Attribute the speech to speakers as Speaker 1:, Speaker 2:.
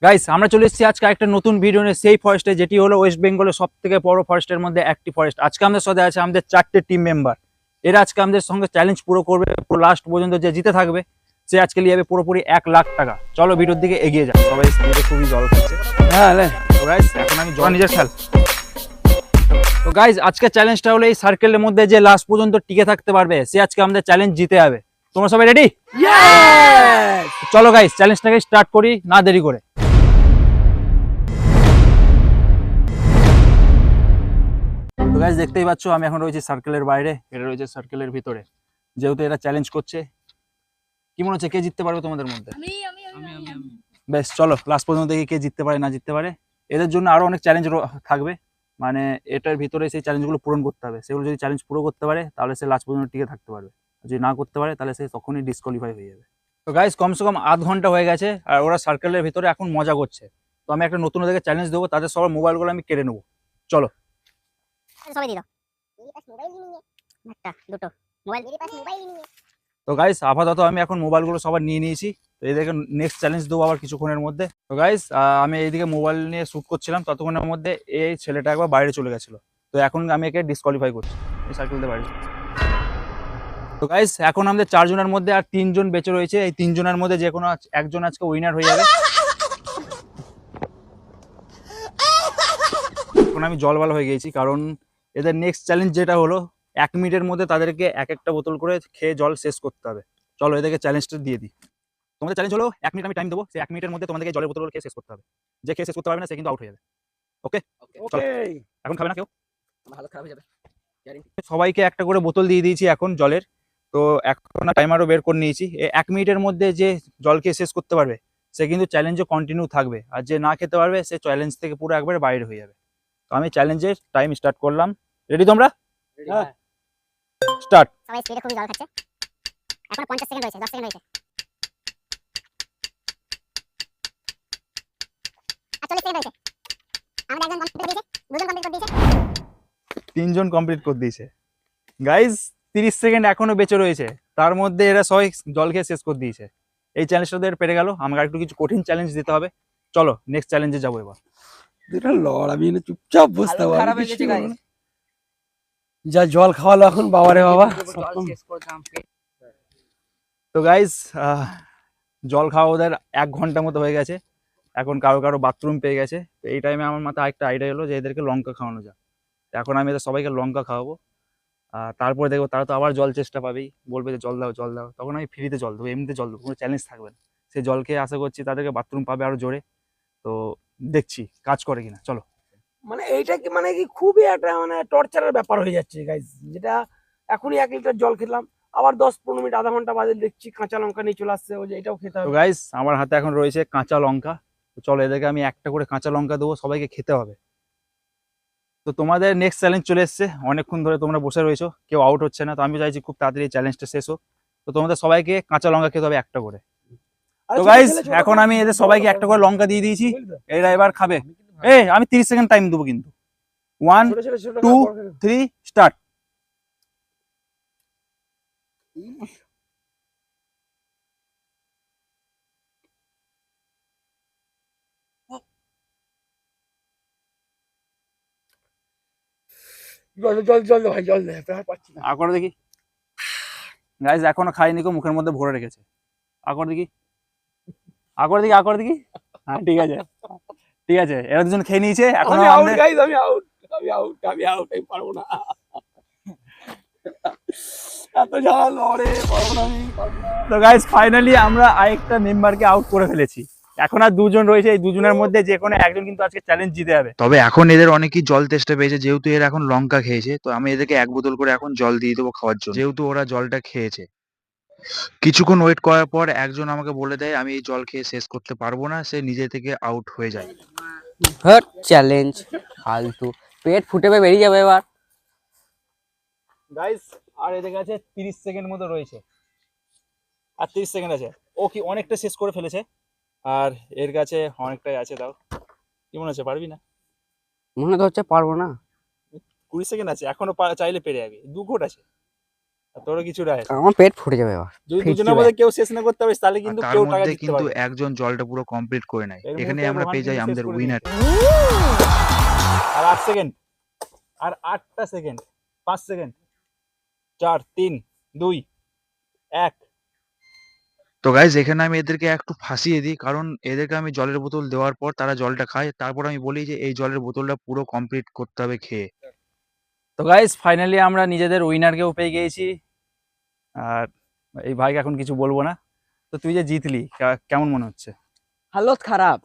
Speaker 1: Guys আমরা চলে এসেছি আজকে একটা নতুন ভিডিও নিয়ে সেই ফরেস্টে, যেটি হলো ওয়েস্ট বেঙ্গলের সব থেকে বড় ফরেস্টের মধ্যে একটি ফরেস্ট। আজকে আমাদের সাথে আছে আমাদের 4টে টিম মেম্বার। এরা আজকে আমাদের সঙ্গে চ্যালেঞ্জ পুরো করবে, পুরো লাস্ট পর্যন্ত যে জিতে থাকবে সে আজকে নিয়ে যাবে পুরোপুরি 1,00,000 টাকা। চলো ভিডিওর দিকে এগিয়ে যাও। সবাই স্পিডে খুবই জল খাচ্ছে।
Speaker 2: হ্যাঁ
Speaker 1: তো গাইস এখন আমি জল নিজের খেল। তো গাইস আজকে চ্যালেঞ্জটা হলো এই সার্কেলের মধ্যে যে লাস্ট পর্যন্ত টিকে থাকতে পারবে সে আজকে আমাদের চ্যালেঞ্জ জিতে যাবে। তোমরা সবাই রেডি? চলো গাইস চ্যালেঞ্জটাকে স্টার্ট করি না দেরি করে। তো গাইস দেখতেই পাচ্ছ আমি এখন রয়েছি সার্কেলের বাইরে, এরা রয়েছে সার্কেলের ভিতরে। যেহেতু এরা চ্যালেঞ্জ করছে, কি মনে হচ্ছে কে জিততে পারবে তোমাদের মধ্যে? বেশ চলো লাস্ট পর্যন্ত দেখি কে জিততে পারে না জিততে পারে। এদের জন্য আরো অনেক চ্যালেঞ্জ থাকবে, মানে এটার ভিতরে সেই চ্যালেঞ্জগুলো পূরণ করতে হবে। সেগুলো যদি চ্যালেঞ্জ পুরো করতে পারে তাহলে সে লাস্ট পর্যন্ত টিকে থাকতে পারবে, যদি না করতে পারে তাহলে সে তখনই ডিসকোয়ালিফাই হয়ে যাবে। তো গাইস কমসে কম আধ ঘন্টা হয়ে গেছে আর ওরা সার্কেলের ভিতরে এখন মজা করছে। তো আমি একটা নতুন ওদেরকে চ্যালেঞ্জ দেবো, তাদের সবার মোবাইলগুলো আমি কেড়ে নেবো। চলো
Speaker 3: সবাই দিল মেরে পাস মোবাইল নিয়ে একটা দুটো মোবাইল মেরে পাস মোবাইল নিয়ে।
Speaker 1: তো গাইস আপাতত আমি এখন মোবাইলগুলো সবার নিয়ে নিয়েছি। তো এদেরকে নেক্সট চ্যালেঞ্জ দেবো আবার কিছুক্ষণের মধ্যে। তো গাইস আমি এইদিকে মোবাইল নিয়ে শ্যুট করছিলাম, ততক্ষণের মধ্যে এই ছেলেটা একবার বাইরে চলে গেছিলো। তো এখন আমি একে ডিসকোয়ালিফাই করছি, এই সার্কেল দিয়ে বাইরে। তো গাইস এখন আমাদের 4 জনের মধ্যে আর 3 জন বেঁচে রয়েছে। এই 3 জনের মধ্যে যে কোনো একজন আজকে উইনার হয়ে যাবে। এখন আমি জলবাল হয়ে গেছি, কারণ এদের নেক্সট চ্যালেঞ্জ যেটা হলো 1 মিনিটের মধ্যে তাদেরকে এক একটা বোতল করে খেয়ে জল শেষ করতে হবে। চলো এদেরকে চ্যালেঞ্জটা দিয়ে দিই। তোমাদের চ্যালেঞ্জ হলো 1 মিনিট আমি টাইম দেবো, সেই 1 মিনিটের মধ্যে তোমাদেরকে জলের বোতলগুলো খেয়ে শেষ করতে হবে। যে খেয়ে শেষ করতে পারবে না সে কিন্তু আউট হয়ে যাবে। ওকে চলো, এখন খাবে না কেউ?
Speaker 2: আমার হালত খারাপ হয়ে যাবে।
Speaker 1: সবাইকে একটা করে বোতল দিয়ে দিয়েছি এখন জলের। তো এখন টাইমারও বের করে নিয়েছি। 1 মিনিটের মধ্যে যে জল খেয়ে শেষ করতে পারবে সে কিন্তু চ্যালেঞ্জে কন্টিনিউ থাকবে, আর যে না খেতে পারবে সে চ্যালেঞ্জ থেকে পুরো একবারে বাইরে হয়ে যাবে। তো আমি চ্যালেঞ্জের টাইম স্টার্ট করলাম। রেডি তোমরা?
Speaker 2: হ্যাঁ
Speaker 1: স্টার্ট।
Speaker 3: সবাই স্পিডে খুবই জল খাচ্ছে। এখন 50 সেকেন্ড রয়েছে, 10 সেকেন্ড রয়েছে আর 40 সেকেন্ড রয়েছে। আমাদের একজন কমপ্লিট করে দিয়েছে, দুজন কমপ্লিট করে দিয়েছে।
Speaker 1: 3 জন কমপ্লিট করে দিয়েছে। গাইজ 30 সেকেন্ড এখনো বেঁচে রয়েছে, তার মধ্যে এরা সবাই জল খেয়ে শেষ করে দিয়েছে। এই চ্যালেঞ্জটা ওদের পেরে গেল। আমাকে একটু কিছু কঠিন চ্যালেঞ্জ দিতে হবে। চলো নেক্সট চ্যালেঞ্জে যাবো এবার।
Speaker 2: দুটা লড় আমি এনে চুপচাপ বসতে
Speaker 4: হালত
Speaker 2: পারি।
Speaker 4: খারাপ হয়ে গেছে গাইস।
Speaker 2: যা জল খাওয়ালো এখন বাবারে বাবা।
Speaker 4: জল শেষ করলাম।
Speaker 1: তো গাইজ জল খাওয়া ওদের 1 ঘন্টা মতো হয়ে গেছে। এখন কারো কারো বাথরুম পেয়ে গেছে। তো এই টাইমে আমার মাথায় একটা আইডিয়া এলো যে এদেরকে লঙ্কা খাওয়ানো যায়। তো এখন আমি এদের সবাইকে লঙ্কা খাওয়াবো। তারপরে দেখবো তারা তো আবার জল চেষ্টা পাবেই, বলবে যে জল দাও জল দাও। তখন আমি ফ্রিতে জল দেবো, এমনিতে জল দেবো, কোনো চ্যালেঞ্জ থাকবে না। সেই জল খেয়ে আশা করছি তাদেরকে বাথরুম পাবে আরো জোরে। তো দেখছি কাজ করে কিনা। চলো।
Speaker 2: মানে এইটা কি মানে কি খুবই একটা মানে টর্চারের ব্যাপার হয়ে যাচ্ছে গাইস। যেটা এখনই 1 লিটার জল খেলাম, আবার 10-15 মিনিট আধা ঘন্টা বাদে দেখছি কাঁচা লঙ্কা নিয়ে চলে আসছে, ওই যে এটাও খেতে
Speaker 1: তো
Speaker 2: হবে।
Speaker 1: গাইস আমার হাতে এখন রয়েছে কাঁচা লঙ্কা। তো চলো এদেরকে আমি একটা করে কাঁচা লঙ্কা দেবো, সবাইকে খেতে হবে। তো তোমাদের নেক্সট চ্যালেঞ্জ চলে এসছে। অনেকক্ষণ ধরে তোমরা বসে রয়েছো, কেউ আউট হচ্ছে না। তো আমি চাইছি খুব তাড়াতাড়ি চ্যালেঞ্জটা শেষ হোক। তো তোমাদের সবাইকে কাঁচা লঙ্কা খেতে হবে একটা করে।
Speaker 2: আরে
Speaker 1: তো
Speaker 2: ছোট
Speaker 1: গাইস
Speaker 2: ছেলে, ছোট
Speaker 1: এখন
Speaker 2: ছেলে,
Speaker 1: আমি এদের সবাইকে একটা করে লঙ্কা দিয়ে দিয়েছি।
Speaker 2: বুঝলি তো?
Speaker 1: এরা এবার খাবে। আমি 30 সেকেন্ড টাইম দেবো কিন্তু। 1
Speaker 2: ছোট ছেলে, ছোট
Speaker 1: 2
Speaker 2: বড় ছেলে।
Speaker 1: 3 স্টার্ট।
Speaker 2: জল জল জল দে ভাই, জল দে, আর পাচ্ছি না।
Speaker 1: আর করে দেখি। গাইস এখনো খাইনি, কেউ মুখের মধ্যে ভরে রেখেছে। আকর দেখি, আকর দেখি, আকর দেখি। হ্যাঁ ঠিক আছে ঠিক আছে, এরা দুজন খেয়ে নিয়েছে। এখন
Speaker 2: আমি আউট
Speaker 1: আমাদের
Speaker 2: গাইস, আমি আউট, আমি আউট, আমি আউট, আমি পারবো না। এত ঝাল লড়ে পারবো না, আমি পারবো না।
Speaker 1: তো গাইস ফাইনালি আমরা আরেকটা মেম্বারকে আউট করে ফেলেছি। এখন আর 2 জন রয়েছে, এই 2 জনের মধ্যে যে কোনো একজন কিন্তু আজকে চ্যালেঞ্জ জিতে যাবে।
Speaker 5: তবে এখন এদের অনেকেই জল তেষ্টা পেয়েছে, যেহেতু এরা এখন লঙ্কা খেয়েছে। তো আমি এদেরকে 1 বোতল করে এখন জল দিয়ে দেবো খাওয়ার জন্য, যেহেতু ওরা জলটা খেয়েছে। কিছুক্ষণ ওয়েট করার পর একজন আমাকে বলে দেয় আমি এই জল খেয়ে শেষ করতে পারবো না, সে নিজে থেকে আউট হয়ে যায়।
Speaker 4: হট চ্যালেঞ্জ ফালতু, পেট ফুটে বেরিয়ে যাবে এবার।
Speaker 1: গাইস আর এদের কাছে 30 সেকেন্ড মতো রয়েছে, আর 30 সেকেন্ড আছে। ও কি অনেকটা শেষ করে ফেলেছে, আর এর কাছে অনেকটাই আছে। তাও কি মনে হচ্ছে পারবি না?
Speaker 4: মনে তো হচ্ছে পারবো না।
Speaker 1: 20 সেকেন্ড আছে এখনো, চাইলে পেরে যাবি। 2 ঘোট আছে। আর তোরও কিছু রায়
Speaker 4: আমার পেট ফুটে যাবে এবার।
Speaker 1: যদি
Speaker 4: ফিরছি
Speaker 1: দুজনের
Speaker 4: ভাই।
Speaker 1: মধ্যে কেউ শেষ না করতে পারিস তাহলে
Speaker 5: আর
Speaker 1: কিন্তু
Speaker 5: তার
Speaker 1: কেউ টাকা
Speaker 5: মধ্যে
Speaker 1: জিততে
Speaker 5: কিন্তু
Speaker 1: পারবে না।
Speaker 5: একজন জলটা পুরো কমপ্লিট করে নেয়।
Speaker 1: এর
Speaker 5: এখানে
Speaker 1: মুহূর্তে
Speaker 5: আমরা
Speaker 1: রোহান
Speaker 5: পেয়ে যাই
Speaker 1: কিন্তু শেষ
Speaker 5: আমাদের
Speaker 1: করে
Speaker 5: উইনার।
Speaker 1: আর 8 সেকেন্ড, আর 8টা সেকেন্ড, 5 সেকেন্ড, 4 3 2 1।
Speaker 5: তো গাইজ এখানে আমি এদেরকে একটু ফাঁসিয়ে দিই, কারণ এদেরকে আমি জলের বোতল দেওয়ার পর তারা জলটা খায়, তারপর আমি বলি যে এই জলের বোতলটা পুরো কমপ্লিট করতে হবে খেয়ে।
Speaker 1: তো গাইস ফাইনালি আমরা নিজেদের উইনারকেও পেয়ে গিয়েছি। আর এই ভাইকে এখন কিছু বলবো না। তো তুই যে জিতলি কেমন মনে হচ্ছে?
Speaker 4: হালত খারাপ।